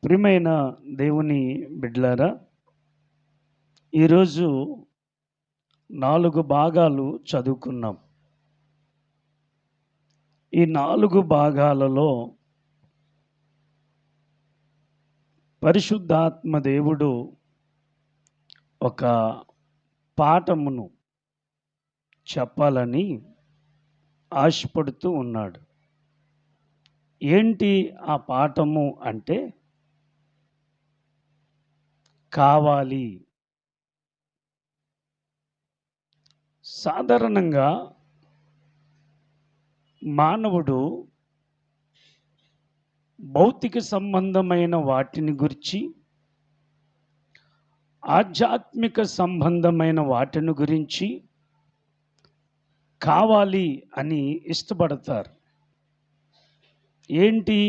ప్రియమైన దేవుని బిడ్డలారా, ఈరోజు 4 భాగాలు చదువుకున్నాం. ఈ 4 భాగాలలో పరిశుద్ధాత్మ దేవుడు ఒక పాఠమును చెప్పాలని ఆశపడుతూ ఉన్నాడు. ఏంటి ఆ పాఠము అంటే, కావాలి. సాధారణంగా మానవుడు భౌతిక సంబంధమైన వాటిని గురించి, ఆధ్యాత్మిక సంబంధమైన వాటిని గురించి కావాలి అని ఇష్టపడతారు. ఏంటి?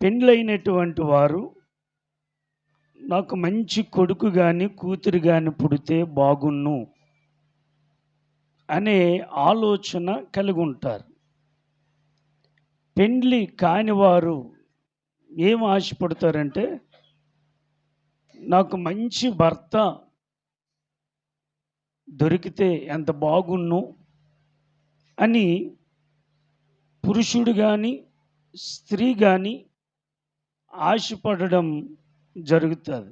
పెండ్లైనటువంటి వారు నాకు మంచి కొడుకు కానీ కూతురు కానీ పుడితే బాగున్ను అనే ఆలోచన కలిగి ఉంటారు. పెండ్లి కాని వారు ఏం ఆశపడతారంటే, నాకు మంచి భర్త దొరికితే ఎంత బాగున్ను అని పురుషుడు కానీ స్త్రీ కానీ ఆశపడడం జరుగుతుంది.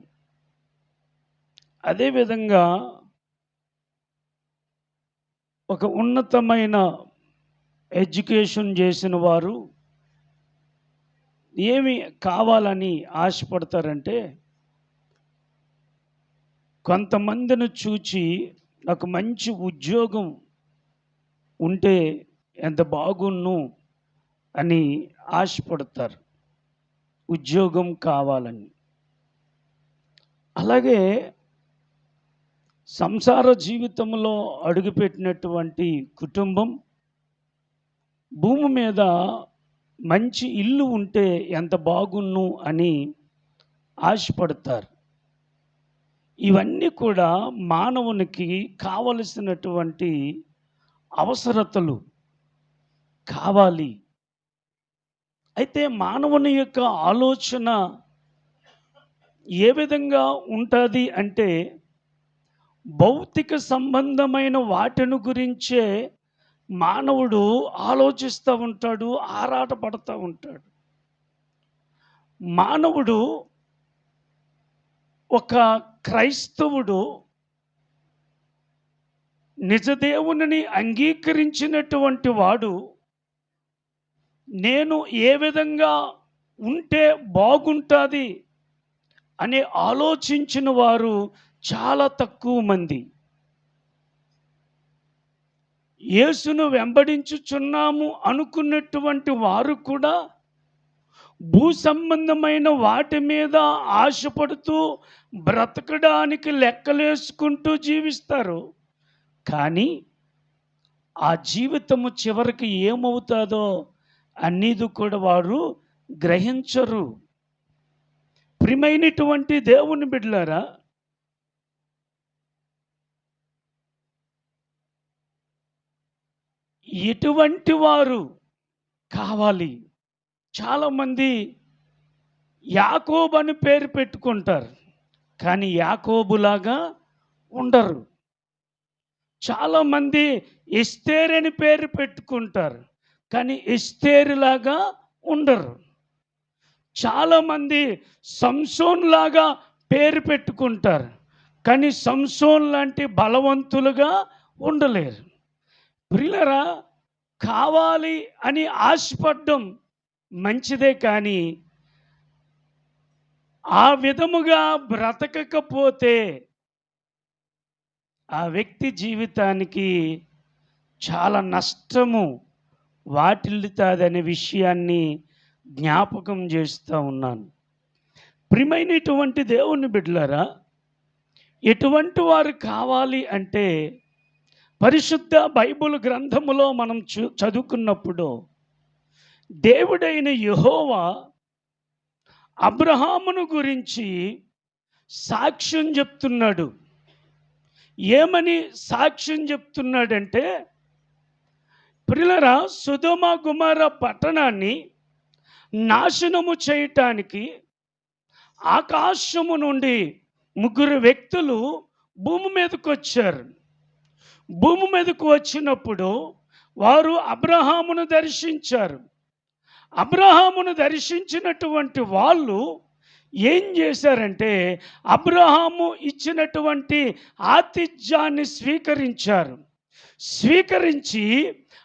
అదేవిధంగా ఒక ఉన్నతమైన ఎడ్యుకేషన్ చేసిన వారు ఏమి కావాలని ఆశపడతారంటే, కొంతమందిని చూచి నాకు మంచి ఉద్యోగం ఉంటే ఎంత బాగున్ను అని ఆశపడతారు. ఉద్యోగం కావాలని. అలాగే సంసార జీవితంలో అడుగుపెట్టినటువంటి కుటుంబం, భూమి మీద మంచి ఇల్లు ఉంటే ఎంత బాగున్ను అని ఆశపడతారు. ఇవన్నీ కూడా మానవునికి కావలసినటువంటి అవసరతలు, కావాలి. అయితే మానవుని యొక్క ఆలోచన ఏ విధంగా ఉంటుంది అంటే, భౌతిక సంబంధమైన వాటిని గురించే మానవుడు ఆలోచిస్తూ ఉంటాడు, ఆరాటపడుతూ ఉంటాడు. మానవుడు, ఒక క్రైస్తవుడు నిజదేవుని అంగీకరించినటువంటి వాడు, నేను ఏ విధంగా ఉంటే బాగుంటుంది అని ఆలోచించిన వారు చాలా తక్కువ మంది. యేసును వెంబడించుచున్నాము అనుకున్నటువంటి వారు కూడా భూ సంబంధమైన వాటి మీద ఆశపడుతూ బ్రతకడానికి లెక్కలేసుకుంటూ జీవిస్తారు. కానీ ఆ జీవితము చివరికి ఏమవుతుందో అనేది కూడా వారు గ్రహించరు. ప్రియమైనటువంటి దేవుని బిడ్డలారా, ఎటువంటి వారు కావాలి? చాలామంది యాకోబు అని పేరు పెట్టుకుంటారు, కానీ యాకోబులాగా ఉండరు. చాలామంది ఎస్తేరు అని పేరు పెట్టుకుంటారు, కానీ ఎస్తేరులాగా ఉండరు. చాలామంది సంసోన్ లాగా పేరు పెట్టుకుంటారు, కానీ సంసోన్ లాంటి బలవంతులుగా ఉండలేరు. ప్రియులరా, కావాలి అని ఆశపడడం మంచిదే, కానీ ఆ విధముగా బ్రతకకపోతే ఆ వ్యక్తి జీవితానికి చాలా నష్టము వాటిల్లుతుందనే విషయాన్ని జ్ఞాపకం చేస్తూ ఉన్నాను. ప్రియమైనటువంటి దేవుని బిడ్డలారా, ఎటువంటి వారు కావాలి అంటే, పరిశుద్ధ బైబిల్ గ్రంథములో మనం చదువుకున్నప్పుడు దేవుడైన యెహోవా అబ్రహామును గురించి సాక్ష్యం చెప్తున్నాడు. ఏమని సాక్ష్యం చెప్తున్నాడంటే, ప్రియులారా, సొదొమ గొమొర్రా పట్టణాన్ని నాశనము చేయటానికి ఆకాశము నుండి ముగ్గురు వ్యక్తులు భూమి మీదకు వచ్చారు. భూమి మీదకు వచ్చినప్పుడు వారు అబ్రహామును దర్శించారు. అబ్రహామును దర్శించినటువంటి వాళ్ళు ఏం చేశారంటే అబ్రహాము ఇచ్చినటువంటి ఆతిథ్యాన్ని స్వీకరించారు. స్వీకరించి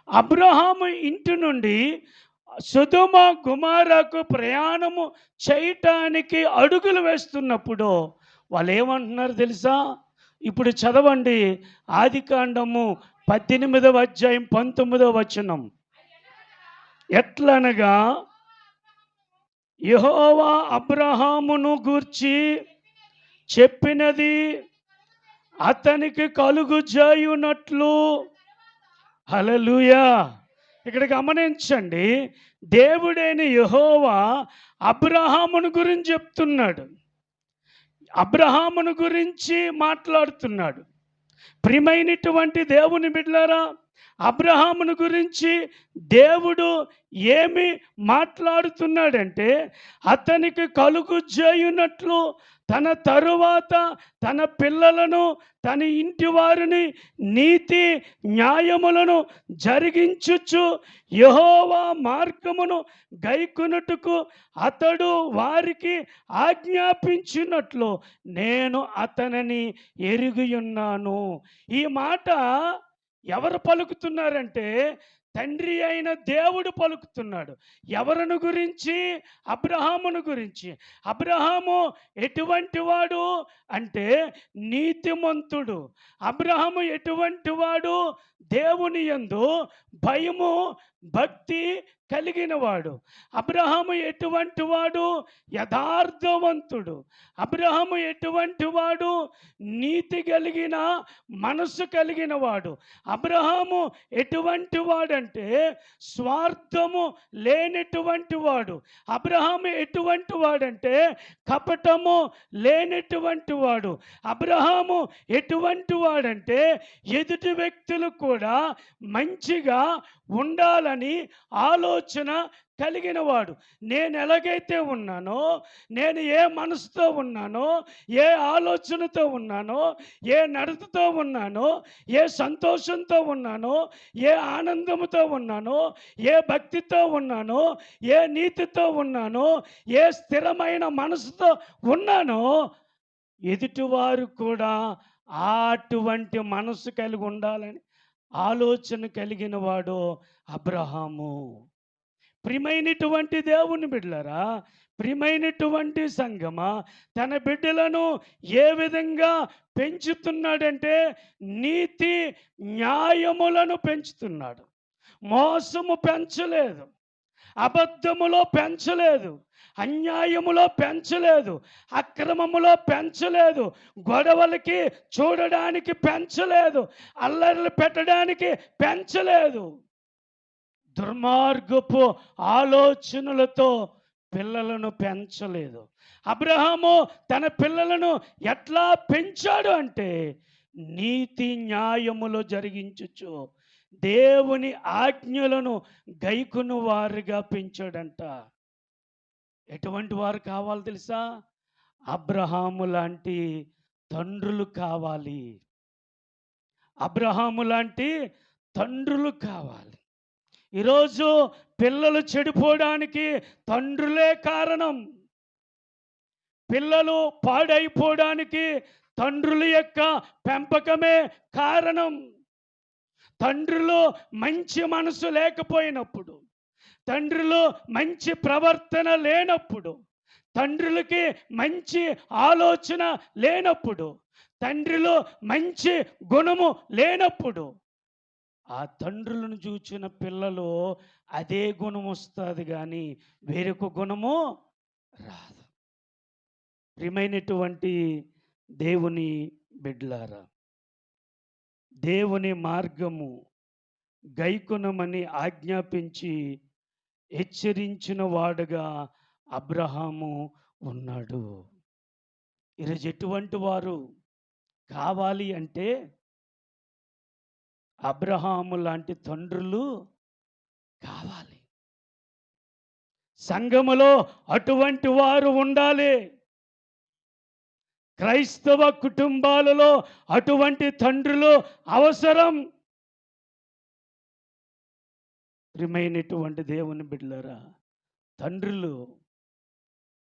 అబ్రహాము ఇంటి నుండి సొదొమ గొమొర్రాకు ప్రయాణము చేయటానికి అడుగులు వేస్తున్నప్పుడు వాళ్ళు ఏమంటున్నారు తెలుసా? ఇప్పుడు చదవండి, ఆదికాండము 18వ అధ్యాయం 19వ వచనం. ఎట్లనగా యెహోవా అబ్రహామును గూర్చి చెప్పినది అతనికి కలుగుజేయునట్లు. హల్లెలూయా. ఇక్కడ గమనించండి, దేవుడైన యెహోవా అబ్రహామును గురించి చెప్తున్నాడు, అబ్రహామును గురించి మాట్లాడుతున్నాడు. ప్రియమైనటువంటి దేవుని బిడ్డలారా, అబ్రహామును గురించి దేవుడు ఏమి మాట్లాడుతున్నాడంటే అతనికి కలుగుజేయునట్లు తన తరువాత తన పిల్లలను తన ఇంటి వారిని నీతి న్యాయములను జరిగించుచు యెహోవా మార్గమును గైకొనుటకు అతడు వారికి ఆజ్ఞాపించినట్లు నేను అతనిని ఎరిగియున్నాను. ఈ మాట ఎవరు పలుకుతున్నారంటే తండ్రి అయిన దేవుడు పలుకుతున్నాడు. ఎవరిని గురించి? అబ్రహామును గురించి. అబ్రహాము ఎటువంటి వాడు అంటే నీతిమంతుడు. అబ్రహాము ఎటువంటి వాడు? దేవుని యందు భయము భక్తి కలిగిన వాడు. అబ్రహాము ఎటువంటి వాడు? యథార్థవంతుడు. అబ్రహాము ఎటువంటి వాడు? నీతి కలిగిన మనసు కలిగిన వాడు. అబ్రహాము ఎటువంటి వాడంటే స్వార్థము లేనటువంటి వాడు. అబ్రహాము ఎటువంటి వాడంటే కపటము లేనటువంటి వాడు. అబ్రహాము ఎటువంటి వాడంటే ఎదుటి వ్యక్తులు కూడా మంచిగా ఉండాలని ఆలోచన కలిగిన వాడు. నేను ఎలాగైతే ఉన్నానో, నేను ఏ మనసుతో ఉన్నానో, ఏ ఆలోచనతో ఉన్నానో, ఏ నడతతో ఉన్నానో, ఏ సంతోషంతో ఉన్నానో, ఏ ఆనందంతో ఉన్నానో, ఏ భక్తితో ఉన్నానో, ఏ నీతితో ఉన్నానో, ఏ స్థిరమైన మనసుతో ఉన్నానో, ఎదుటివారు కూడా అటువంటి మనసు కలిగి ఉండాలని ఆలోచన కలిగిన వాడు అబ్రహాము. ప్రియమైనటువంటి దేవుని బిడ్డలారా, ప్రియమైనటువంటి సంగమా, తన బిడ్డలను ఏ విధంగా పెంచుతున్నాడంటే నీతి న్యాయములను పెంచుతున్నాడు. మోసము పెంచలేదు, అబద్ధములో పెంచలేదు, అన్యాయములో పెంచలేదు, అక్రమములో పెంచలేదు, గొడవలకి చూడడానికి పెంచలేదు, అల్లర్లు పెట్టడానికి పెంచలేదు, దుర్మార్గపు ఆలోచనలతో పిల్లలను పెంచలేదు. అబ్రహాము తన పిల్లలను ఎట్లా పెంచాడు అంటే నీతి న్యాయములు జరిగించుచు దేవుని ఆజ్ఞలను గైకొను వారుగా పెంచాడంట. ఎటువంటి వారు కావాలి తెలుసా? అబ్రహాము లాంటి తండ్రులు కావాలి. అబ్రహాము లాంటి తండ్రులు కావాలి. ఈరోజు పిల్లలు చెడిపోవడానికి తండ్రులే కారణం. పిల్లలు పాడైపోవడానికి తండ్రుల యొక్క పెంపకమే కారణం. తండ్రులు మంచి మనసు లేకపోయినప్పుడు, తండ్రులు మంచి ప్రవర్తన లేనప్పుడు, తండ్రులకి మంచి ఆలోచన లేనప్పుడు, తండ్రిలో మంచి గుణము లేనప్పుడు ఆ తండ్రులను చూచిన పిల్లలు అదే గుణం వస్తుంది కానీ వేరొక గుణము రాదు. ప్రియమైనటువంటి దేవుని బిడ్డలారా, దేవుని మార్గము గైకొనమని ఆజ్ఞాపించి హెచ్చరించిన వాడుగా అబ్రహాము ఉన్నాడు. ఈరోజు ఎటువంటి వారు కావాలి అంటే అబ్రహాము లాంటి తండ్రులు కావాలి. సంఘములో అటువంటి వారు ఉండాలి. క్రైస్తవ కుటుంబాలలో అటువంటి తండ్రులు అవసరం. ప్రియమైనటువంటి దేవుని బిడ్డలారా, తండ్రులు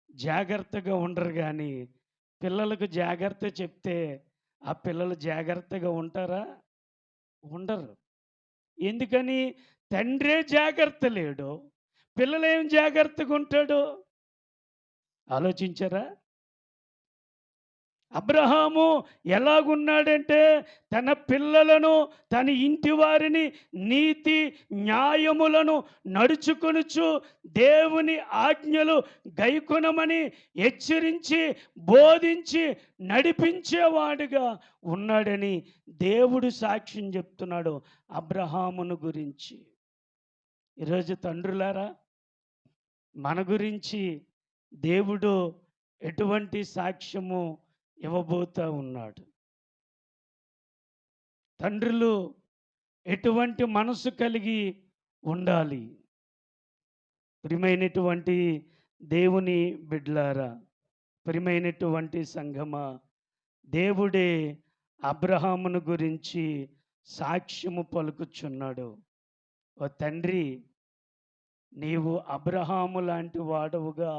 జాగ్రత్తగా ఉండరు, కానీ పిల్లలకు జాగ్రత్త చెప్తే ఆ పిల్లలు జాగ్రత్తగా ఉంటారా? ఉండరు. ఎందుకని? తండ్రే జాగ్రత్త లేడు, పిల్లలేం జాగ్రత్తగా ఉంటాడు? ఆలోచించారా? అబ్రహాము ఎలాగున్నాడంటే తన పిల్లలను, తన ఇంటి వారిని నీతి న్యాయములను నడుచుకొనుచు దేవుని ఆజ్ఞలు గైకొనమని హెచ్చరించి బోధించి నడిపించేవాడుగా ఉన్నాడని దేవుడు సాక్ష్యం చెప్తున్నాడు అబ్రహామును గురించి. ఈరోజు తండ్రులారా, మన గురించి దేవుడు ఎటువంటి సాక్ష్యము ఇవ్వబోతా ఉన్నాడు? తండ్రులు ఎటువంటి మనసు కలిగి ఉండాలి? ప్రియమైనటువంటి దేవుని బిడ్డలారా, ప్రియమైనటువంటి సంఘమా, దేవుడే అబ్రహామును గురించి సాక్ష్యము పలుకుచున్నాడు. ఓ తండ్రి, నీవు అబ్రహాము లాంటి వాడవుగా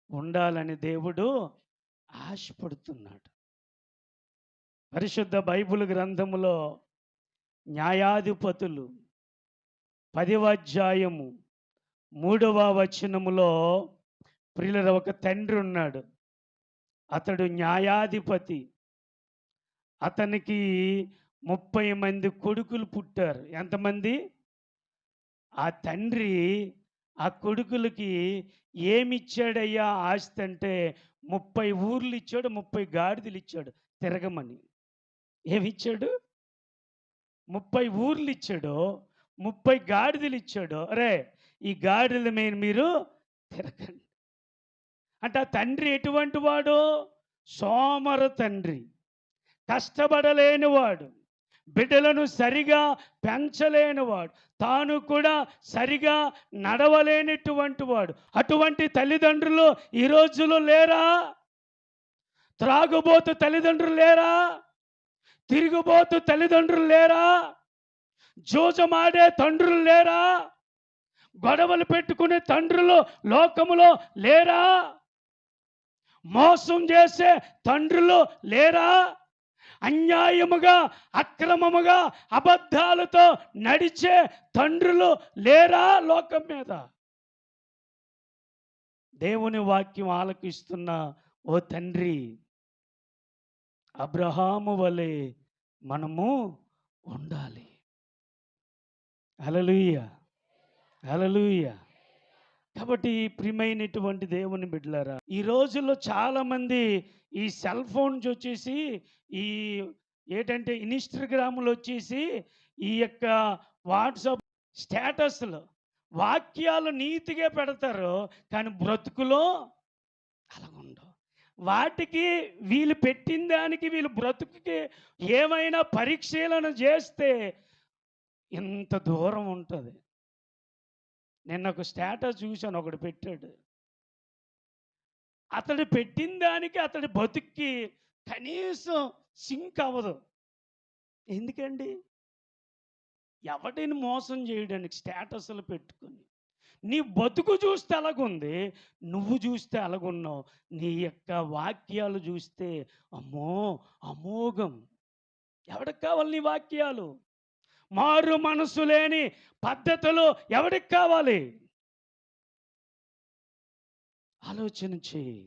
ఉండాలని దేవుడు ఆశపడుతున్నాడు. పరిశుద్ధ బైబిల్ గ్రంథములో న్యాయాధిపతులు 10వ అధ్యాయము 3వ వచనములో ప్రియుల ఒక తండ్రి ఉన్నాడు. అతడు న్యాయాధిపతి. అతనికి 30 మంది కొడుకులు పుట్టారు. ఎంతమంది? ఆ తండ్రి ఆ కొడుకులకి ఏమిచ్చాడయ్యా ఆస్తి అంటే 30 ఊర్లు ఇచ్చాడు, 30 గాడిదలు ఇచ్చాడు తిరగమని. ఏమిచ్చాడు? 30 ఊర్లు ఇచ్చాడు, 30 గాడిదలు ఇచ్చాడు. అరే, ఈ గాడిదల మీద మీరు తిరగండి అంటే ఆ తండ్రి ఎటువంటి వాడు? సోమర తండ్రి, కష్టపడలేనివాడు, బిడ్డలను సరిగా పెంచలేనివాడు, తాను కూడా సరిగా నడవలేనటువంటి వాడు. అటువంటి తల్లిదండ్రులు ఈ రోజులో లేరా? త్రాగుబోతు తల్లిదండ్రులు లేరా? తిరుగుబోతు తల్లిదండ్రులు లేరా? జోజమాడే తండ్రులు లేరా? గొడవలు పెట్టుకునే తండ్రులు లోకములో లేరా? మోసం చేసే తండ్రులు లేరా? అన్యాయముగా, అక్రమముగా, అబద్ధాలతో నడిచే తండ్రులు లేరా లోకం మీద? దేవుని వాక్యం ఆలకిస్తున్న ఓ తండ్రి, అబ్రహాము వలె మనము ఉండాలి. హల్లెలూయా, హల్లెలూయా. కాబట్టి ప్రియమైనటువంటి దేవుని బిడ్డలారా, ఈ రోజుల్లో చాలామంది ఈ సెల్ ఫోన్స్ వచ్చేసి, ఈ ఏంటంటే ఇన్స్టాగ్రాములు వచ్చేసి, ఈ యొక్క వాట్సాప్ స్టేటస్లు వాక్యాలు నీతిగా పెడతారు, కానీ బ్రతుకులో అలాగుండవు. వాటికి వీళ్ళు పెట్టిన దానికి వీళ్ళు బ్రతుకుకి ఏమైనా పరిశీలన చేస్తే ఇంత దూరం ఉంటుంది. నిన్న ఒక స్టేటస్ చూశాను, ఒకడు పెట్టాడు. అతడు పెట్టిన దానికి అతడి బతుక్కి కనీసం సింక్ అవ్వదు. ఎందుకండి? ఎవటిని మోసం చేయడానికి స్టేటస్లు పెట్టుకొని. నీ బతుకు చూస్తే అలాగుంది, నువ్వు చూస్తే అలాగున్నావు. నీ యొక్క వాక్యాలు చూస్తే అమ్మో అమోఘం. ఎవడికి కావాలి నీ వాక్యాలు? మారు మనసు లేని పద్ధతులు ఎవడికి కావాలి? ఆలోచన చేయి.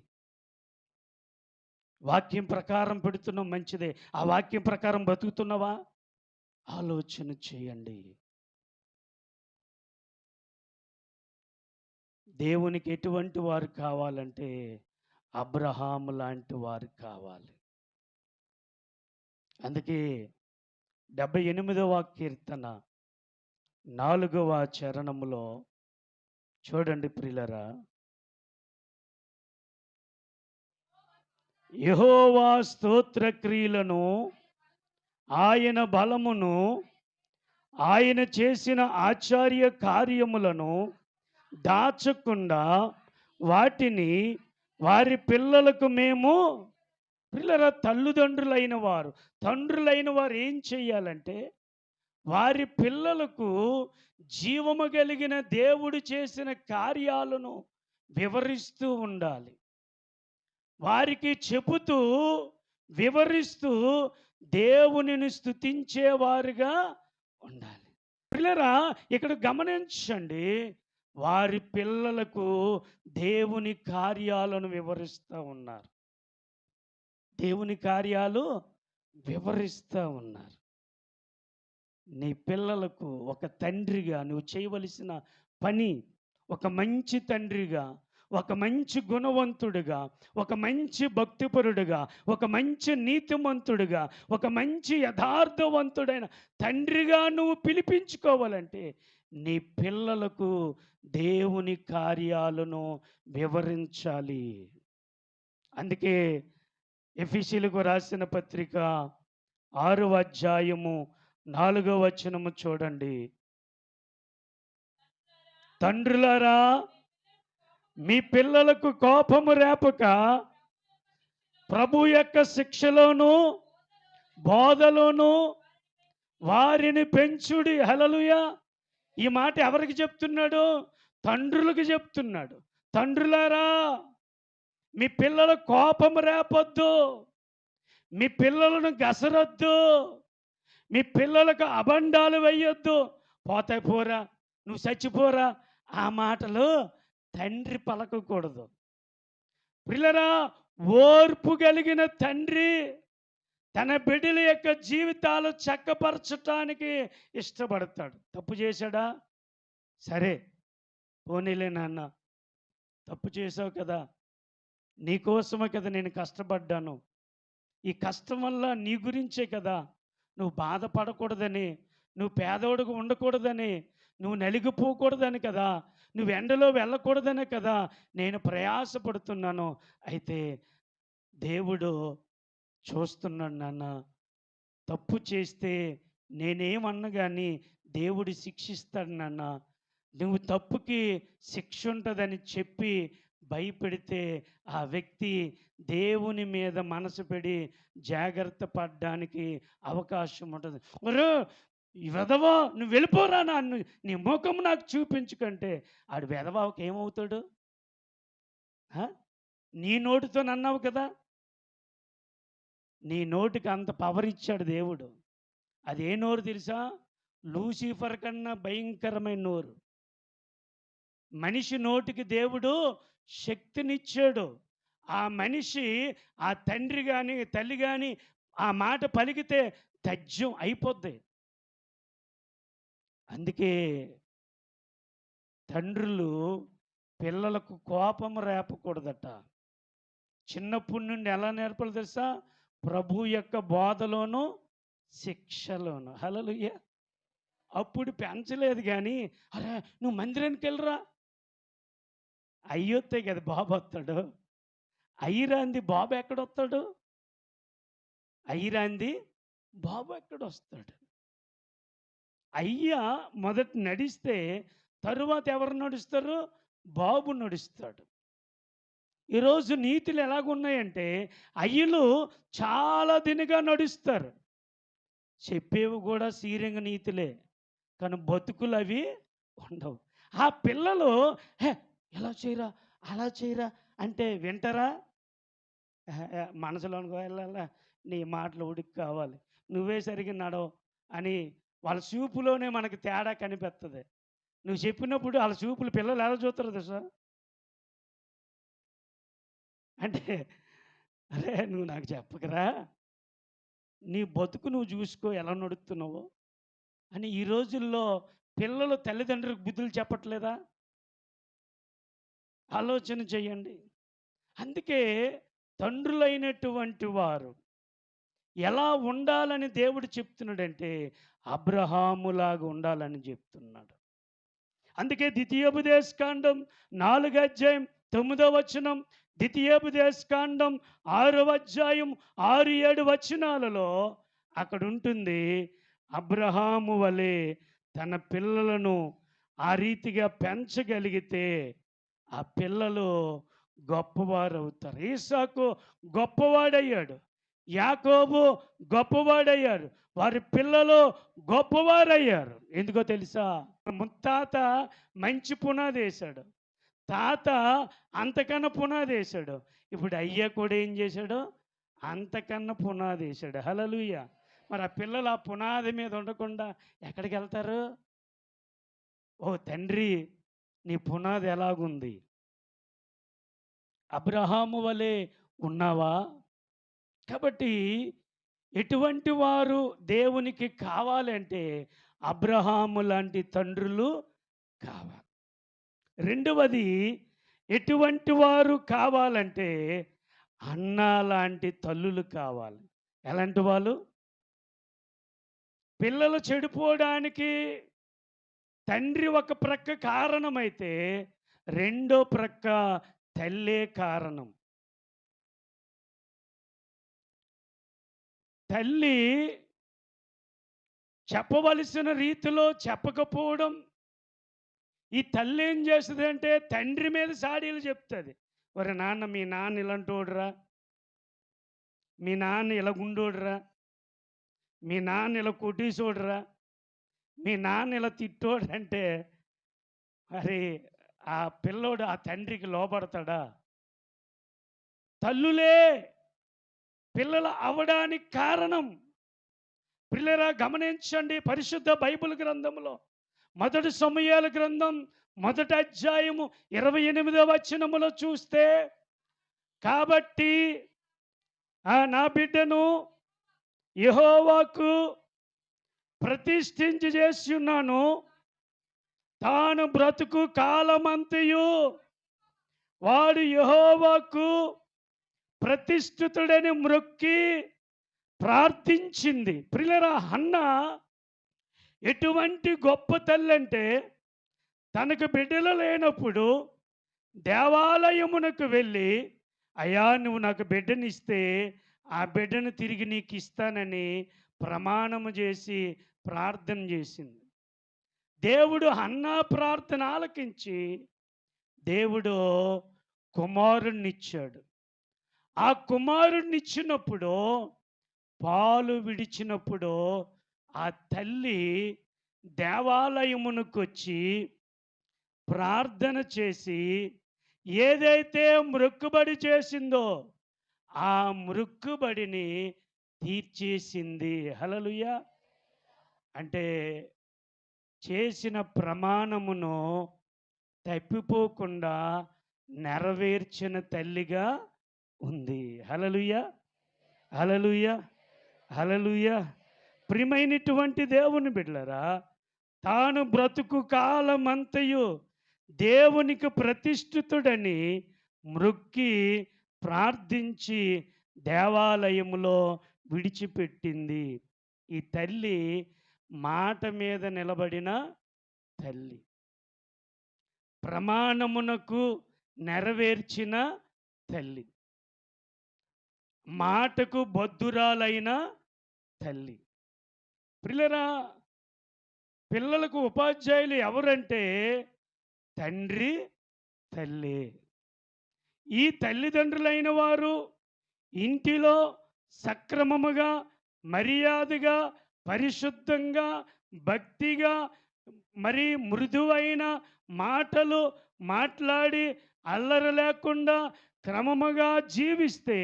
వాక్యం ప్రకారం పెడుతున్నాం, మంచిదే. ఆ వాక్యం ప్రకారం బతుకుతున్నావా? ఆలోచన చేయండి. దేవునికి ఎటువంటి వారు కావాలంటే అబ్రహాము లాంటి వారు కావాలి. అందుకే 78వ కీర్తన 4వ చరణములో చూడండి ప్రియులరా, యెహోవా స్తోత్ర క్రియలను, ఆయన బలమును, ఆయన చేసిన ఆశ్చర్య కార్యములను దాచకుండా వాటిని వారి పిల్లలకు మేము పిల్లల తండ్రులైన వారు ఏం చెయ్యాలంటే వారి పిల్లలకు జీవము కలిగిన దేవుడు చేసిన కార్యాలను వివరిస్తూ ఉండాలి. వారికి చెబుతూ వివరిస్తూ దేవునిని స్తుతించేవారుగా ఉండాలి. పిల్లరా ఇక్కడ గమనించండి, వారి పిల్లలకు దేవుని కార్యాలను వివరిస్తూ ఉన్నారు. దేవుని కార్యాలు వివరిస్తూ ఉన్నారు. నీ పిల్లలకు ఒక తండ్రిగా నువ్వు చేయవలసిన పని, ఒక మంచి తండ్రిగా, ఒక మంచి గుణవంతుడిగా, ఒక మంచి భక్తిపరుడుగా, ఒక మంచి నీతిమంతుడిగా, ఒక మంచి యథార్థవంతుడైన తండ్రిగా నువ్వు పిలిపించుకోవాలంటే నీ పిల్లలకు దేవుని కార్యాలను వివరించాలి. అందుకే ఎఫెసీయులకు రాసిన పత్రిక 6వ అధ్యాయము 4వ వచనము చూడండి. తండ్రులారా, మీ పిల్లలకు కోపము రేపక ప్రభు యొక్క శిక్షలోను బోధలోను వారిని పెంచుడి. హల్లెలూయా. ఈ మాట ఎవరికి చెప్తున్నాడు? తండ్రులకు చెప్తున్నాడు. తండ్రులారా, మీ పిల్లల కోపం రేపొద్దు, మీ పిల్లలను గసరొద్దు, మీ పిల్లలకు అబండాలు వేయొద్దు. పోతాయి పోరా, నువ్వు చచ్చిపోరా, ఆ మాటలు తండ్రి పలకకూడదు. పిల్లరా, ఓర్పు కలిగిన తండ్రి తన బిడ్డల యొక్క జీవితాలు చక్కపరచటానికి ఇష్టపడతాడు. తప్పు చేశాడా? సరే, పోనీలే నాన్న, తప్పు చేసావు కదా, నీకోసమే కదా నేను కష్టపడ్డాను, ఈ కష్టం వల్ల నీ గురించే కదా, నువ్వు బాధపడకూడదని, నువ్వు పేదోడుగా ఉండకూడదని, నువ్వు నలిగిపోకూడదని కదా, నువ్వు ఎండలో వెళ్ళకూడదనే కదా నేను ప్రయాసపడుతున్నాను. అయితే దేవుడు చూస్తున్నాడు నాన్న, తప్పు చేస్తే నేనేమన్నా కానీ దేవుడు శిక్షిస్తాడు నాన్న, నువ్వు తప్పుకి శిక్ష ఉంటుందని చెప్పి భయపెడితే ఆ వ్యక్తి దేవుని మీద మనసు పెడి జాగ్రత్త పడడానికి అవకాశం ఉంటుంది. మరో ఈ వెధవా, నువ్వు వెళ్ళిపోరా, నన్ను నీ ముఖం నాకు చూపించుకంటే ఆడు వెధవాకి ఏమవుతాడు? నీ నోటితో అన్నావు కదా, నీ నోటికి అంత పవర్ ఇచ్చాడు దేవుడు. అది ఏ నోరు తెలుసా? లూసిఫర్ కన్నా భయంకరమైన నోరు. మనిషి నోటికి దేవుడు శక్తినిచ్చాడు. ఆ మనిషి, ఆ తండ్రి కానీ తల్లి కానీ ఆ మాట పలికితే తథ్యం అయిపోద్ది. అందుకే తండ్రులు పిల్లలకు కోపం రేపకూడదట. చిన్నప్పటి నుండి ఎలా నేర్పాలి తెలుసా? ప్రభు యొక్క బోధలోను శిక్షలోను. హల్లెలూయా. అప్పుడు పెంచలేదు కానీ, అరే నువ్వు మందిరానికి వెళ్ళరా, అయ్యొత్తే కదా బాబు వస్తాడు. అయ్యిరాంది బాబు ఎక్కడొస్తాడు? అయ్యిరాంది బాబు ఎక్కడొస్తాడు? అయ్య మొదట నడిస్తే తరువాత ఎవరు నడుస్తారు? బాబు నడుస్తాడు. ఈరోజు నీతులు ఎలాగున్నాయంటే అయ్యలు చాలా దినగా నడుస్తారు, చెప్పేవి కూడా సీరింగ నీతులే, కానీ బతుకులు అవి ఉండవు. ఆ పిల్లలు ఎలా చేయరా, అలా చేయరా అంటే వింటారా? మనసులో అనుకోవాలా, నీ మాటలు ఉడికి కావాలి, నువ్వే సరిగ్గా నడవు అని వాళ్ళ చూపులోనే మనకి తేడా కనిపిస్తుంది. నువ్వు చెప్పినప్పుడు వాళ్ళ చూపులు పిల్లలు ఎలా చూస్తారు తెలుసా? అంటే అరే నువ్వు నాకు చెప్పకరా, నీ బతుకు నువ్వు చూసుకో ఎలా నడుస్తున్నావో అని. ఈ రోజుల్లో పిల్లలు తల్లిదండ్రులకు బుద్ధులు చెప్పట్లేదా? ఆలోచన చేయండి. అందుకే తండ్రులైనటువంటి వారు ఎలా ఉండాలని దేవుడు చెప్తున్నాడంటే అబ్రహాములాగా ఉండాలని చెప్తున్నాడు. అందుకే ద్వితీయోపదేశకాండం 4వ అధ్యాయం 9వ వచనం, ద్వితీయోపదేశకాండం 6వ అధ్యాయం 6-7 వచనాలలో అక్కడ ఉంటుంది, అబ్రహాము వలె తన పిల్లలను ఆ రీతిగా పెంచగలిగితే ఆ పిల్లలు గొప్పవారు అవుతారు. ఈసాకు గొప్పవాడయ్యాడు, యాకోబు గొప్పవాడయ్యాడు, వారి పిల్లలు గొప్పవారయ్యారు. ఎందుకో తెలుసా? ముత్తాత మంచి పునాది వేశాడు, తాత అంతకన్నా పునాది వేశాడు, ఇప్పుడు అయ్య కూడా ఏం చేశాడు? అంతకన్నా పునాది వేశాడు. హల్లెలూయా. మరి ఆ పిల్లలు ఆ పునాది మీద ఉండకుండా ఎక్కడికి వెళ్తారు? ఓ తండ్రి, నీ పునాది ఎలాగుంది? అబ్రహాము వలె ఉన్నావా? కాబట్టి ఎటువంటి వారు దేవునికి కావాలంటే అబ్రహాము లాంటి తండ్రులు కావాలి. రెండవది, ఎటువంటి వారు కావాలంటే అన్న లాంటి తల్లులు కావాలి. ఎలాంటి వాళ్ళు? పిల్లలు చెడిపోవడానికి తండ్రి ఒక ప్రక్క కారణమైతే రెండో ప్రక్క తల్లే కారణం. తల్లి చెప్పవలసిన రీతిలో చెప్పకపోవడం, ఈ తల్లి ఏం చేస్తుందంటే తండ్రి మీద సాడీలు చెప్తుంది. ఒరే నాన్న, మీ నాన్న ఇలాంటోడురా, మీ నాన్న ఇలా గుండోడురా, మీ నాన్న ఇలా కొట్టేసోడురా, మీ నాన్న ఇలా తిట్టోడంటే మరి ఆ పిల్లోడు ఆ తండ్రికి లోబడతాడా? తల్లులే పిల్లలు అవడానికి కారణం. పిల్లరా గమనించండి, పరిశుద్ధ బైబిల్ గ్రంథంలో మొదటి సమూయేలు గ్రంథం మొదటి అధ్యాయము 28వ వచనములో చూస్తే, కాబట్టి నా బిడ్డను యెహోవాకు ప్రతిష్ఠించి చేసి ఉన్నాను, తాను బ్రతుకు కాలమంతయు వాడు యెహోవాకు ప్రతిష్ఠితుడని మ్రొక్కి ప్రార్థించింది. ప్రియులారా, హన్న ఎటువంటి గొప్ప తల్లి అంటే, తనకు బిడ్డలు లేనప్పుడు దేవాలయమునకు వెళ్ళి, అయ్యా నువ్వు నాకు బిడ్డనిస్తే ఆ బిడ్డను తిరిగి నీకు ఇస్తానని ప్రమాణము చేసి ప్రార్థన చేసింది. దేవుడు హన్నా ప్రార్థన ఆలకించి దేవుడు కుమారుణ్ణిచ్చాడు. ఆ కుమారుణ్ణిచ్చినప్పుడు, పాలు విడిచినప్పుడు ఆ తల్లి దేవాలయమునకు వచ్చి ప్రార్థన చేసి ఏదైతే మ్రొక్కుబడి చేసిందో ఆ మ్రొక్కుబడిని తీర్చేసింది. హల్లెలూయా. అంటే చేసిన ప్రమాణమును తప్పిపోకుండా నెరవేర్చిన తల్లిగా ఉంది. హల్లెలూయా, హల్లెలూయా, హల్లెలూయా. ప్రియమైనటువంటి దేవుని బిడ్డలారా, తాను బ్రతుకు కాలమంతయు దేవునికి ప్రతిష్ఠితుడని మ్రొక్కి ప్రార్థించి దేవాలయములో విడిచిపెట్టింది. ఈ తల్లి మాట మీద నిలబడిన తల్లి, ప్రమాణమునకు నెరవేర్చిన తల్లి, మాటకు బద్ధురాలైన తల్లి. ప్రియులారా, పిల్లలకు ఉపాధ్యాయులు ఎవరంటే తండ్రి, తల్లి. ఈ తల్లిదండ్రులైన వారు ఇంటిలో సక్రమముగా, మర్యాదగా, పరిశుద్ధంగా, భక్తిగా, మరి మృదువైన మాటలు మాట్లాడి అల్లరి లేకుండా క్రమముగా జీవిస్తే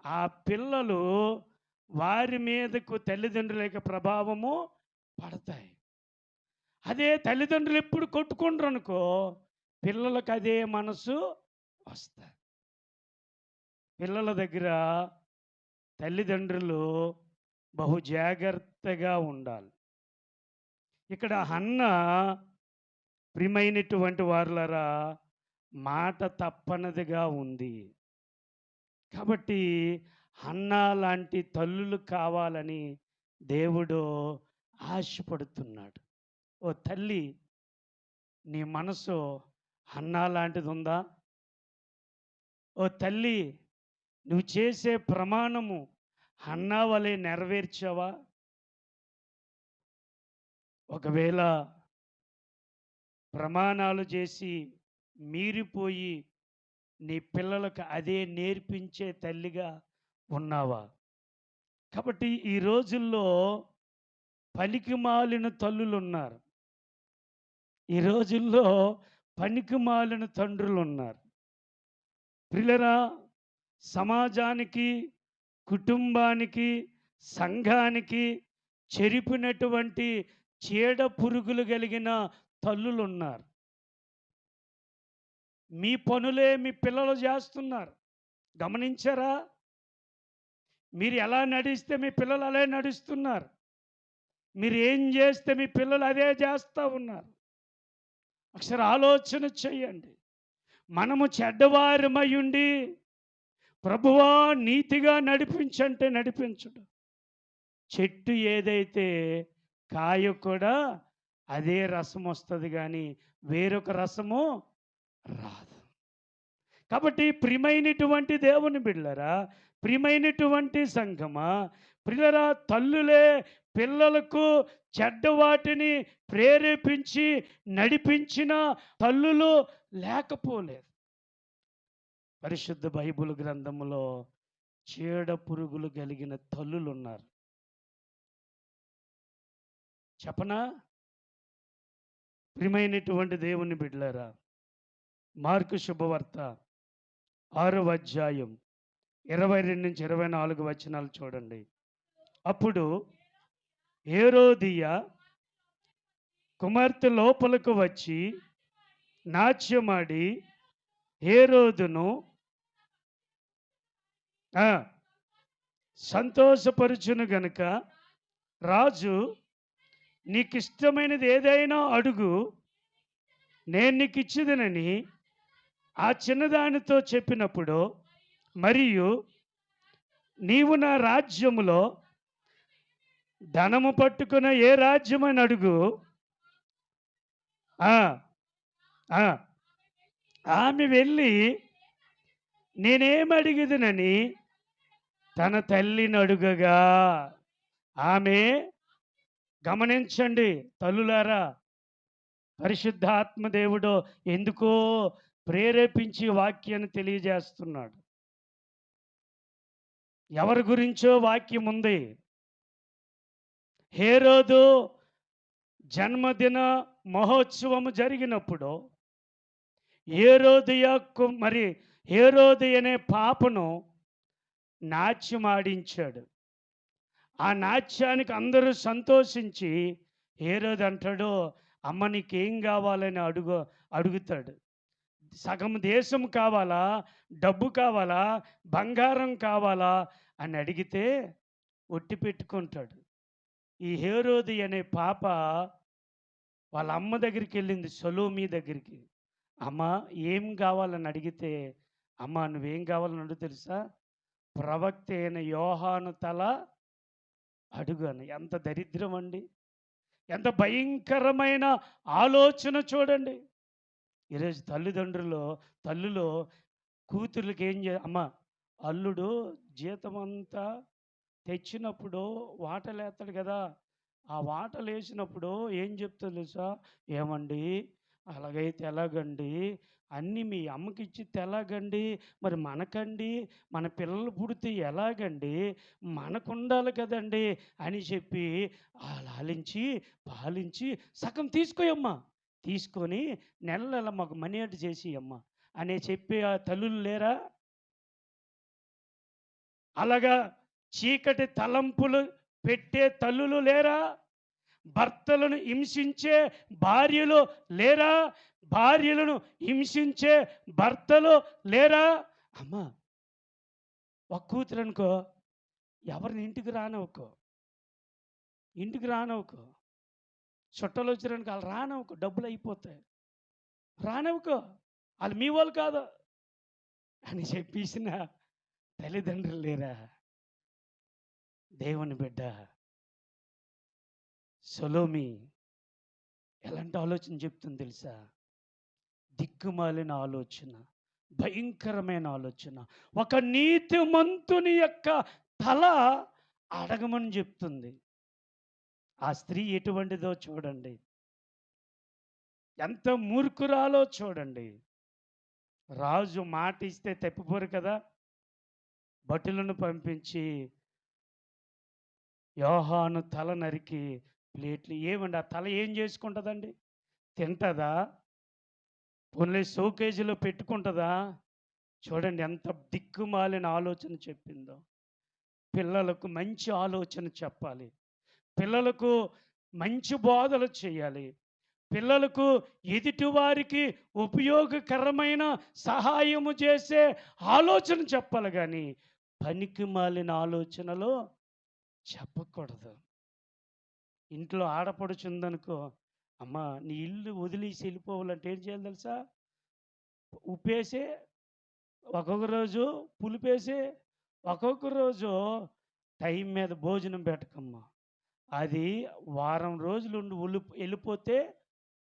ఆ పిల్లలు వారి మీదకు తల్లిదండ్రుల యొక్క ప్రభావము పడతాయి. అదే తల్లిదండ్రులు ఎప్పుడు కొట్టుకుంటారు అనుకో, పిల్లలకు అదే మనసు వస్తుంది. పిల్లల దగ్గర తల్లిదండ్రులు బహు జాగ్రత్తగా ఉండాలి. ఇక్కడ హన్న, ప్రియమైనటువంటి వారులరా, మాట తప్పనిదిగా ఉంది. కాబట్టి హన్నా లాంటి తల్లులు కావాలని దేవుడు ఆశపడుతున్నాడు. ఓ తల్లి, నీ మనసు హన్నా లాంటిది ఉందా? ఓ తల్లి, నువ్వు చేసే ప్రమాణము హన్నా వలె నెరవేర్చావా? ఒకవేళ ప్రమాణాలు చేసి మీరిపోయి నీ పిల్లలకు అదే నేర్పించే తల్లిగా ఉన్నావా? కాబట్టి ఈ రోజుల్లో పనికిమాలిన తల్లులున్నారు. ఈ రోజుల్లో పనికిమాలిన తండ్రులున్నారు. ప్రియులారా, సమాజానికి, కుటుంబానికి, సంఘానికి చెరిపినటువంటి చీడ పురుగులు కలిగిన తల్లులున్నారు. మీ పనులే మీ పిల్లలు చేస్తున్నారు. గమనించారా? మీరు ఎలా నడిస్తే మీ పిల్లలు అలా నడుస్తున్నారు. మీరు ఏం చేస్తే మీ పిల్లలు అదే చేస్తూ ఉన్నారు. ఒకసారి ఆలోచన చెయ్యండి. మనము చెడ్డవారమై ఉండి ప్రభువా నీతిగా నడిపించంటే నడిపించడు. చెట్టు ఏదైతే కాయ కూడా అదే రసం వస్తుంది, కానీ వేరొక రసము రాదు. కాబట్టి ప్రియమైనటువంటి దేవుని బిడ్డలారా, ప్రియమైనటువంటి సంఘమా, ప్రియులారా, తల్లులే పిల్లలకు చెడ్డ వాటిని ప్రేరేపించి నడిపించిన తల్లులు లేకపోలేదు. పరిశుద్ధ బైబిల్ గ్రంథములో చీడ పురుగులు కలిగిన తల్లులు ఉన్నారు. చెప్పనా? ప్రియమైనటువంటి దేవుని బిడ్డలారా, మార్కు శుభవార్త 6వ అధ్యాయం 22 నుంచి 24 వచనాలు చూడండి. అప్పుడు హేరోదియ కుమార్తె లోపలకు వచ్చి నాట్యమాడి హేరోదును సంతోషపరుచును గనుక, రాజు నీకిష్టమైనది ఏదైనా అడుగు, నేను నీకు ఇచ్చిదనని ఆ చిన్నదానితో చెప్పినప్పుడు, మరియు నీవు నా రాజ్యములో ధనము పట్టుకున్న ఏ రాజ్యమని అడుగు, ఆమె వెళ్ళి నేనేమడిగిదనని తన తల్లిని అడుగగా, ఆమె, గమనించండి తల్లులారా, పరిశుద్ధాత్మదేవుడు ఎందుకో ప్రేరేపించి వాక్యాన్ని తెలియజేస్తున్నాడు. ఎవరి గురించో వాక్యం ఉంది. హేరోదు జన్మదిన మహోత్సవము జరిగినప్పుడు హేరోది అనే పాపను నాట్యమాడించాడు. ఆ నాట్యానికి అందరూ సంతోషించి హేరోదు అంటాడు, అమ్మ నీకేం కావాలని అడుగుతాడు. సగం దేశం కావాలా, డబ్బు కావాలా, బంగారం కావాలా అని అడిగితే ఒట్టి పెట్టుకుంటాడు. ఈ హేరోది అనే పాప వాళ్ళ అమ్మ దగ్గరికి వెళ్ళింది, సొలోమి దగ్గరికి. అమ్మ ఏం కావాలని అడిగితే, అమ్మ నువ్వేం కావాలని అడుగు తెలుసా, ప్రవక్త అయిన యోహాను తల అడుగాను. ఎంత దరిద్రం అండి! ఎంత భయంకరమైన ఆలోచన చూడండి. ఈరోజు తల్లులు కూతుర్లకి ఏం అమ్మ, అల్లుడు జీతమంతా తెచ్చినప్పుడు వాటలు వేస్తాడు కదా, ఆ వాటలు వేసినప్పుడు ఏం చెప్తా తెలుసా, ఏమండి అలాగైతే ఎలాగండి, అన్నీ మీ అమ్మకి ఇచ్చి ఎలాగండి, మరి మనకండి, మన పిల్లలు పుడితే ఎలాగండి, మనకు ఉండాలి కదండి అని చెప్పి లాలించి పాలించి సగం తీసుకోయమ్మా, తీసుకొని నెల నెల మాకు మనీ అడ్డు చేసి అమ్మ అనే చెప్పి ఆ తల్లులు లేరా? అలాగా చీకటి తలంపులు పెట్టే తల్లులు లేరా? భర్తలను హింసించే భార్యలు లేరా? భార్యలను హింసించే భర్తలు లేరా? అమ్మా, ఒక కూతురు అనుకో, ఎవరిని ఇంటికి రానవుకో, చుట్టాలు వచ్చారనుకో వాళ్ళు రానవుకో, డబ్బులు అయిపోతాయి, రానవుకో, వాళ్ళు మీ వాళ్ళు కాదు అని చెప్పేసిన తల్లిదండ్రులు లేరా? దేవుని బిడ్డ సొలోమి ఎలాంటి ఆలోచన చెప్తుంది తెలుసా? దిక్కుమాలిన ఆలోచన, భయంకరమైన ఆలోచన. ఒక నీతిమంతుని యొక్క తల అడగమని చెప్తుంది. ఆ స్త్రీ ఎటువంటిదో చూడండి. ఎంత మూర్ఖురాలో చూడండి. రాజు మాట ఇస్తే తప్పిపోరు కదా! భటులను పంపించి యోహాను తల నరికి ప్లేట్లు ఏమండి ఆ తల ఏం చేసుకుంటుందండి? తింటదా? పోన్లే షోకేజ్‌లో పెట్టుకుంటదా? చూడండి ఎంత దిక్కుమాలిన ఆలోచన చెప్పిందో. పిల్లలకు మంచి ఆలోచన చెప్పాలి. పిల్లలకు మంచి బోధలు చేయాలి. పిల్లలకు ఎదుటివారికి ఉపయోగకరమైన సహాయము చేసే ఆలోచన చెప్పాలి గానీ, పనికిమాలిన ఆలోచనలు చెప్పకూడదు. ఇంట్లో ఆడపడుచుందనుకో, అమ్మా నీ ఇల్లు వదిలేసి వెళ్ళిపోవాలంటే ఏం చేయాలి తెలుసా? ఉప్పేసి, ఒక్కొక్క రోజు పులుపేసి, ఒక్కొక్క రోజు టైం మీద భోజనం పెట్టకమ్మా. అది వారం రోజులుండి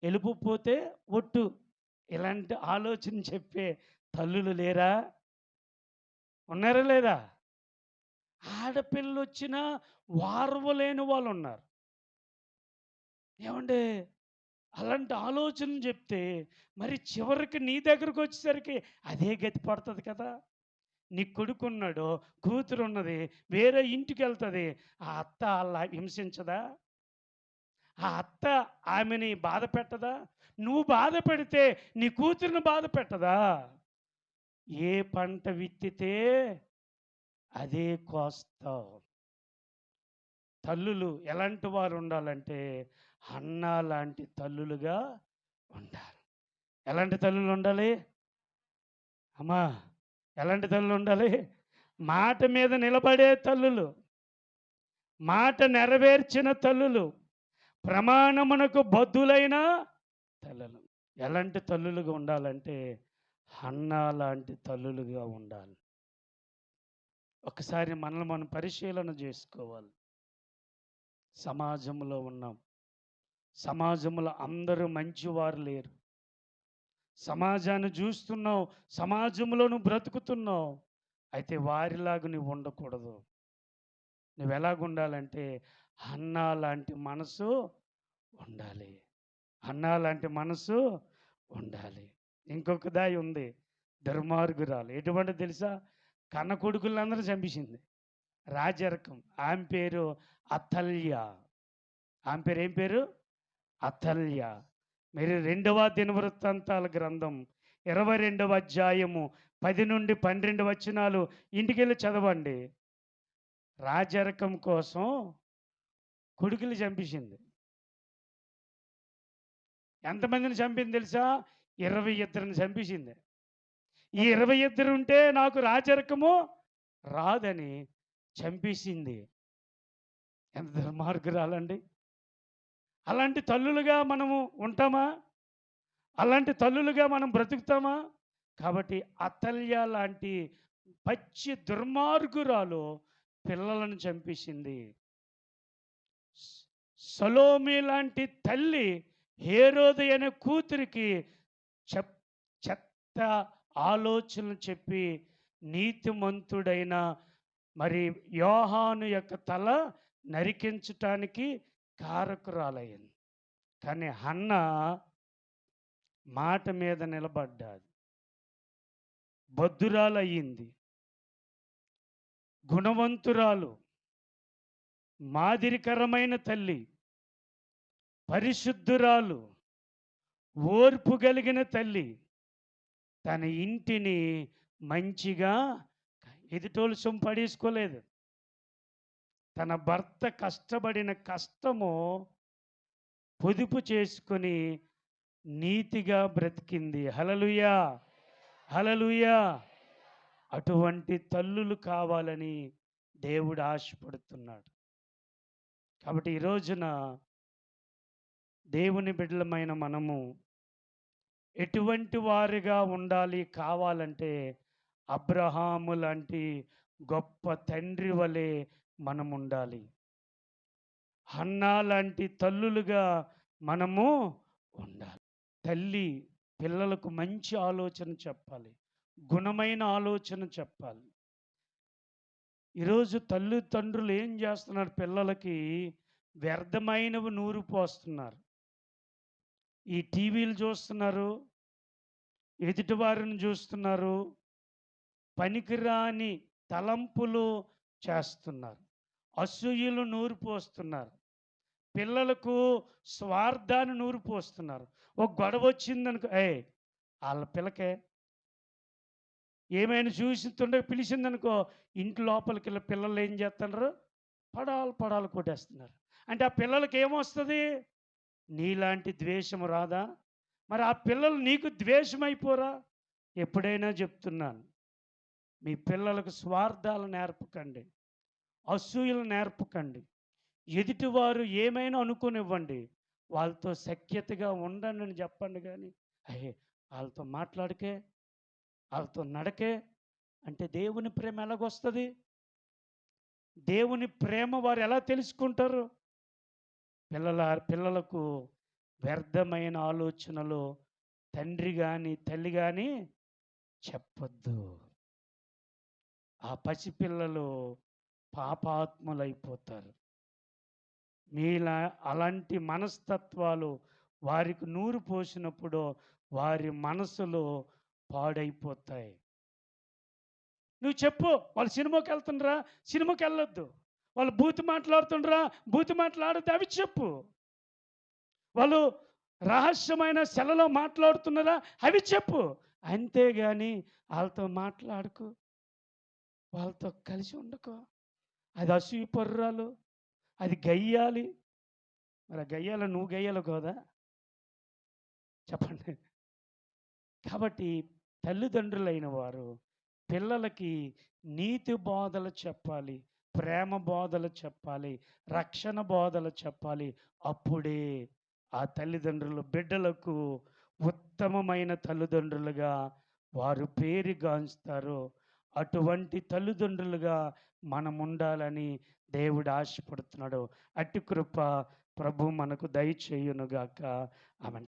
వెళ్ళిపోతే ఒట్టు. ఇలాంటి ఆలోచన చెప్పే తల్లులు లేరా? ఉన్నారా లేదా? ఆడపిల్లొచ్చినా ఓర్వలేని వాళ్ళున్నారు. ఏవండీ! అలాంటి ఆలోచనలు చెప్తే మరి చివరికి నీ దగ్గరకొచ్చేసరికి అదే గతి పడతది కదా! నీ కొడుకున్నాడు, కూతురున్నది, వేరే ఇంటికెళ్తది. ఆ అత్త ఆళ్ళ హింసించదా? ఆ అత్త ఆమెని బాధ పెట్టదా? నువ్వు బాధ పెడితే నీ కూతురిని బాధ పెట్టదా? ఏ పంట విత్తితే అదే కోస్తావు. తల్లులు ఎలాంటి వారు ఉండాలంటే హన్నా లాంటి తల్లులుగా ఉండాలి. ఎలాంటి తల్లులు ఉండాలి? అమ్మా! ఎలాంటి తల్లులు ఉండాలి? మాట మీద నిలబడే తల్లులు, మాట నెరవేర్చిన తల్లులు, ప్రమాణమునకు బద్ధులైన తల్లులు. ఎలాంటి తల్లులుగా ఉండాలంటే హన్నా లాంటి తల్లులుగా ఉండాలి. ఒకసారి మనల్ని మనం పరిశీలన చేసుకోవాలి. సమాజంలో ఉన్నాం. సమాజంలో అందరూ మంచివారు లేరు. సమాజాన్ని చూస్తున్నావు, సమాజంలో నువ్వు బ్రతుకుతున్నావు. అయితే వారిలాగా నువ్వు ఉండకూడదు. నువ్వెలాగుండాలంటే హన్నా లాంటి మనసు ఉండాలి. హన్నా లాంటి మనసు ఉండాలి. ఇంకొక దాయి ఉంది. దుర్మార్గురాలు. ఎటువంటిది తెలుసా? కన్న కొడుకులందరూ చంపేసింది. రాజరకం. ఆమె పేరు అతల్య. ఆమె పేరు ఏం పేరు? అతల్య. మీరు 2వ దినవృత్తాంతాల గ్రంథం 22వ అధ్యాయము 10-12 వచనాలు ఇంటికెళ్ళి చదవండి. రాజరకం కోసం కొడుకులు చంపేసింది. ఎంతమందిని చంపింది తెలుసా? 22ని చంపేసింది. ఈ 22 ఉంటే నాకు రాజరకము రాదని చంపేసింది. ఎంత దుర్మార్గురాలండి! అలాంటి తల్లులుగా మనము ఉంటామా? అలాంటి తల్లులుగా మనం బ్రతుకుతామా? కాబట్టి అతల్య లాంటి పచ్చి దుర్మార్గురాలు పిల్లలను చంపేసింది. సలోమి లాంటి తల్లి హేరోదు అనే కూతురికి చెత్త ఆలోచనలు చెప్పి నీతిమంతుడైన మరి యోహాను యొక్క తల నరికించటానికి కారకురాలయ్యింది. కానీ హన్నా మాట మీద నిలబడ్డాది. బద్ధురాలయ్యింది. గుణవంతురాలు, మాదిరికరమైన తల్లి, పరిశుద్ధురాలు, ఓర్పు కలిగిన తల్లి తన ఇంటిని మంచిగా ఎదుటోళ్ళు సొమ్ము పడేసుకోలేదు. తన భర్త కష్టపడిన కష్టము పొదుపు చేసుకొని నీతిగా బ్రతికింది. హల్లెలూయా! హల్లెలూయా! అటువంటి తల్లులు కావాలని దేవుడు ఆశపడుతున్నాడు. కాబట్టి ఈ రోజున దేవుని బిడ్డలమైన మనము ఎటువంటి వారిగా ఉండాలి కావాలంటే అబ్రహాము లాంటి గొప్ప తండ్రి వలె మనం ఉండాలి. హన్నా లాంటి తల్లులుగా మనము ఉండాలి. తల్లి పిల్లలకు మంచి ఆలోచన చెప్పాలి. గుణమైన ఆలోచన చెప్పాలి. ఈరోజు తల్లిదండ్రులు ఏం చేస్తున్నారు? పిల్లలకి వ్యర్థమైనవి నూరు పోస్తున్నారు. ఈ టీవీలు చూస్తున్నారు, ఎదుటివారిని చూస్తున్నారు, పనికిరాని తలంపులు చేస్తున్నారు, అసూయలు నూరు పోస్తున్నారు, పిల్లలకు స్వార్థాన్ని నూరు పోస్తున్నారు. ఒక గొడవ వచ్చిందనుకో, వాళ్ళ పిల్లకే ఏమైనా చూస్తుంటే పిలిచిందనుకో, ఇంటి లోపలికి వెళ్ళి పిల్లలు ఏం చేస్తున్నారు, పడాలు పడాలు కొట్టేస్తున్నారు. అంటే ఆ పిల్లలకి ఏమొస్తుంది, నీలాంటి ద్వేషము రాదా? మరి ఆ పిల్లలు నీకు ద్వేషమైపోరా? ఎప్పుడైనా చెప్తున్నాను, మీ పిల్లలకు స్వార్థాలు నేర్పకండి, అసూయలు నేర్పకండి. ఎదుటివారు ఏమైనా అనుకోనివ్వండి, వాళ్ళతో సఖ్యతగా ఉండండి అని చెప్పండి. కానీ వాళ్ళతో మాట్లాడకే, వాళ్ళతో నడకే అంటే దేవుని ప్రేమ ఎలాగొస్తుంది? దేవుని ప్రేమ వారు ఎలా తెలుసుకుంటారు? పిల్లలకు వ్యర్థమైన ఆలోచనలు తండ్రి కానీ తల్లి కానీ చెప్పొద్దు. ఆ పసిపిల్లలు పాపాత్ములైపోతారు. మీలా అలాంటి మనస్తత్వాలు వారికి నూరు పోసినప్పుడు వారి మనసులు పాడైపోతాయి. నువ్వు చెప్పు, వాళ్ళు సినిమాకి వెళ్తుండ్రా, సినిమాకి వెళ్ళొద్దు. వాళ్ళు బూతు మాట్లాడుతుండ్రా, బూతు మాట్లాడద్దు, అవి చెప్పు. వాళ్ళు రహస్యమైన సెలలో మాట్లాడుతున్నారా, అవి చెప్పు. అంతేగాని వాళ్ళతో మాట్లాడుకో, వాళ్ళతో కలిసి ఉండకో. అది అసూయ పర్రాలు, అది గయ్యాలి. మరి ఆ గయ్యాల నువ్వు గయ్యాలి కదా, చెప్పండి. కాబట్టి తల్లిదండ్రులైన వారు పిల్లలకి నీతి బోధలు చెప్పాలి, ప్రేమ బోధలు చెప్పాలి, రక్షణ బోధలు చెప్పాలి. అప్పుడే ఆ తల్లిదండ్రులు బిడ్డలకు ఉత్తమమైన తల్లిదండ్రులుగా వారు పేరుగాంచుతారు. అటువంటి తల్లిదండ్రులుగా మనం ఉండాలని దేవుడు ఆశపడుతున్నాడు. అట్టి కృప ప్రభు మనకు దయచేయునుగాక. ఆమెన్.